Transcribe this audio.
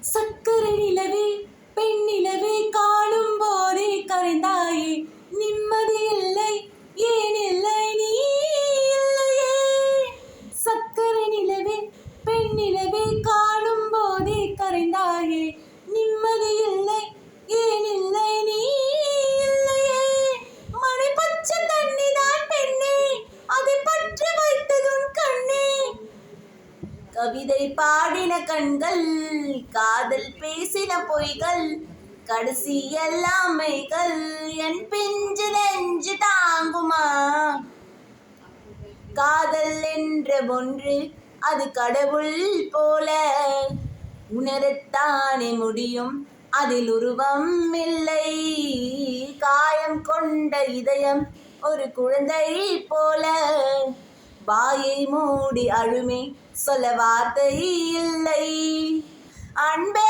சக்கரை நிலவே பெண் நிலவே காணும் போதே கரைந்தாயே நிம்மதி இல்லை ஏன் இல்லை நீ இல்லையே. சக்கரை நிலவே பெண் நிலவே காணும் போதே கரைந்தாயே நிம்மதி இல்லை ஏன் இல்லை நீ இல்லையே. மணி பச்சை தண்ணி தான் பெண்ணே அதை பற்றி வைத்ததும் கண்ணே. கவிதை பாடின கண்கள் காதல் பேசின பொய்கள் கடைசி எல்லாமைகள் என் பிஞ்சு நெஞ்சு தாங்குமா. காதல் என்ற ஒன்று அது கடவுள் போல உணரத்தானே முடியும் அதில் உருவம் இல்லை. காயம் கொண்ட இதயம் ஒரு குழந்தை போல வாயை மூடி அழுமே சொல்ல வார்த்தை இல்லை. அன்பே